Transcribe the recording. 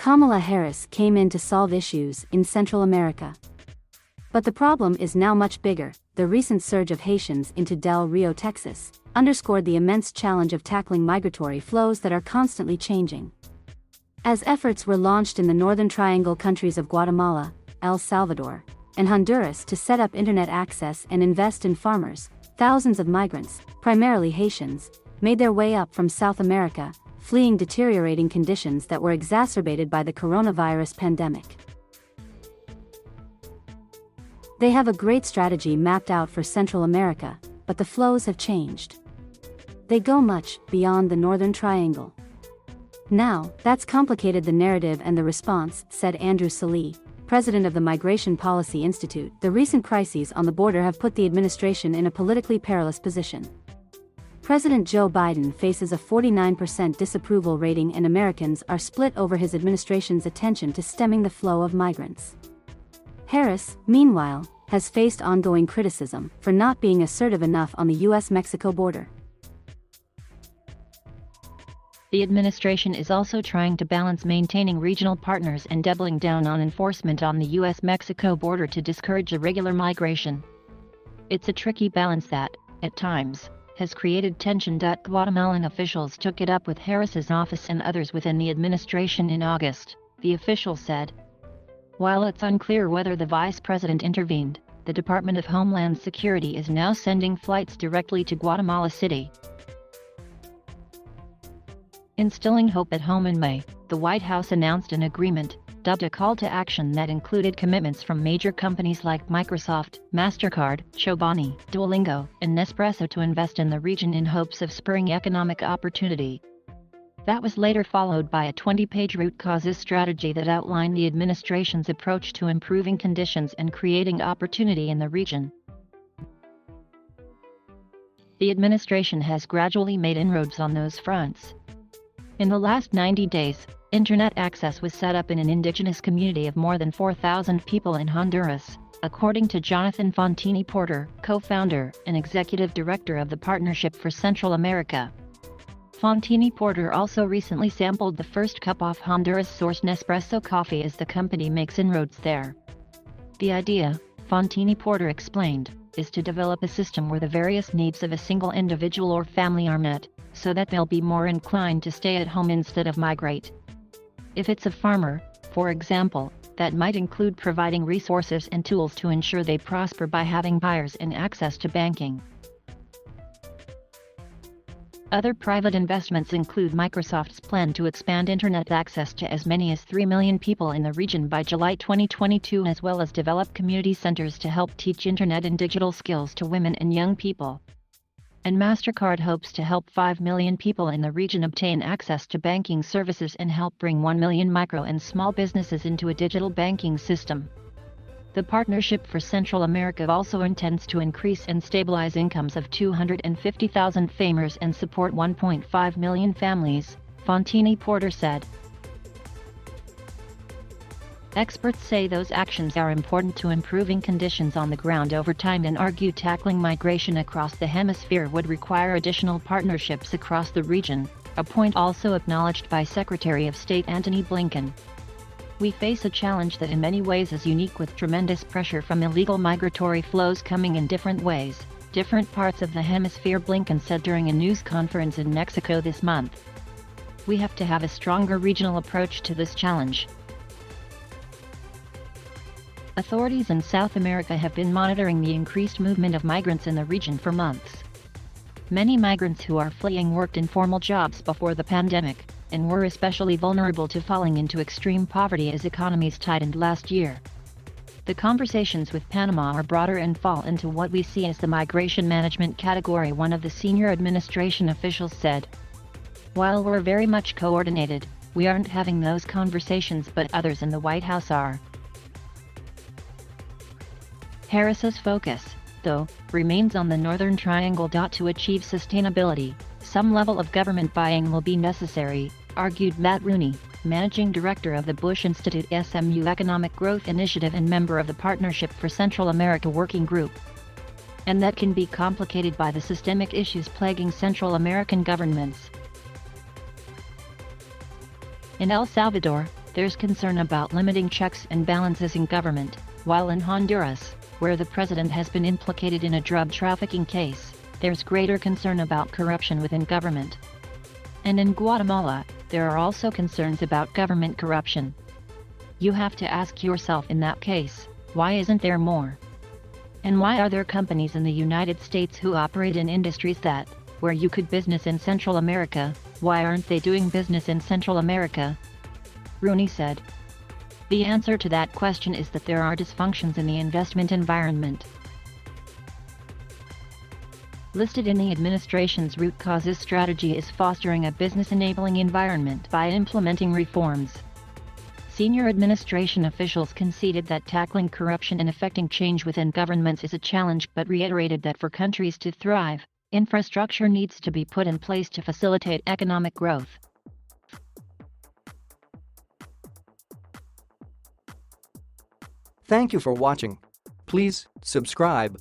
Kamala Harris came in to solve issues in Central America. But the problem is now much bigger. The recent surge of Haitians into Del Rio, Texas, underscored the immense challenge of tackling migratory flows that are constantly changing. As efforts were launched in the Northern Triangle countries of Guatemala, El Salvador, and Honduras to set up internet access and invest in farmers, thousands of migrants, primarily Haitians, made their way up from South America, fleeing deteriorating conditions that were exacerbated by the coronavirus pandemic. They have a great strategy mapped out for Central America, but the flows have changed. They go much beyond the Northern Triangle. Now, that's complicated the narrative and the response, said Andrew Salih, president of the Migration Policy Institute. The recent crises on the border have put the administration in a politically perilous position. President Joe Biden faces a 49% disapproval rating, and Americans are split over his administration's attention to stemming the flow of migrants. Harris, meanwhile, has faced ongoing criticism for not being assertive enough on the U.S.-Mexico border. The administration is also trying to balance maintaining regional partners and doubling down on enforcement on the U.S.-Mexico border to discourage irregular migration. It's a tricky balance that, at times, has created tension. Guatemalan officials took it up with Harris's office and others within the administration in August, the official said. While it's unclear whether the vice president intervened, the Department of Homeland Security is now sending flights directly to Guatemala City. Instilling hope at home in May, the White House announced an agreement, dubbed a call to action, that included commitments from major companies like Microsoft, MasterCard, Chobani, Duolingo, and Nespresso to invest in the region in hopes of spurring economic opportunity. That was later followed by a 20-page root causes strategy that outlined the administration's approach to improving conditions and creating opportunity in the region. The administration has gradually made inroads on those fronts. In the last 90 days, internet access was set up in an indigenous community of more than 4,000 people in Honduras, according to Jonathan Fontini Porter, co-founder and executive director of the Partnership for Central America. Fontini Porter also recently sampled the first cup of Honduras-sourced Nespresso coffee as the company makes inroads there. The idea, Fontini Porter explained, is to develop a system where the various needs of a single individual or family are met, so that they'll be more inclined to stay at home instead of migrate. If it's a farmer, for example, that might include providing resources and tools to ensure they prosper by having buyers and access to banking. Other private investments include Microsoft's plan to expand internet access to as many as 3 million people in the region by July 2022, as well as develop community centers to help teach internet and digital skills to women and young people. And MasterCard hopes to help 5 million people in the region obtain access to banking services and help bring 1 million micro and small businesses into a digital banking system. The Partnership for Central America also intends to increase and stabilize incomes of 250,000 farmers and support 1.5 million families, Fontini Porter said. Experts say those actions are important to improving conditions on the ground over time and argue tackling migration across the hemisphere would require additional partnerships across the region, a point also acknowledged by Secretary of State Antony Blinken. We face a challenge that in many ways is unique, with tremendous pressure from illegal migratory flows coming in different ways, different parts of the hemisphere, Blinken said during a news conference in Mexico this month. We have to have a stronger regional approach to this challenge. Authorities in South America have been monitoring the increased movement of migrants in the region for months. Many migrants who are fleeing worked in formal jobs before the pandemic, and were especially vulnerable to falling into extreme poverty as economies tightened last year. The conversations with Panama are broader and fall into what we see as the migration management category, one of the senior administration officials said. While we're very much coordinated, we aren't having those conversations, but others in the White House are. Harris's focus, though, remains on the Northern Triangle. To achieve sustainability, some level of government buying will be necessary, argued Matt Rooney, managing director of the Bush Institute SMU Economic Growth Initiative and member of the Partnership for Central America Working Group. And that can be complicated by the systemic issues plaguing Central American governments. In El Salvador, there's concern about limiting checks and balances in government, while in Honduras, where the president has been implicated in a drug trafficking case, there's greater concern about corruption within government. And in Guatemala, there are also concerns about government corruption. You have to ask yourself in that case, why isn't there more? And why are there companies in the United States who operate in industries that, where you could business in Central America, why aren't they doing business in Central America? Rooney said. The answer to that question is that there are dysfunctions in the investment environment. Listed in the administration's root causes strategy is fostering a business-enabling environment by implementing reforms. Senior administration officials conceded that tackling corruption and effecting change within governments is a challenge but reiterated that for countries to thrive, infrastructure needs to be put in place to facilitate economic growth. Thank you for watching. Please subscribe.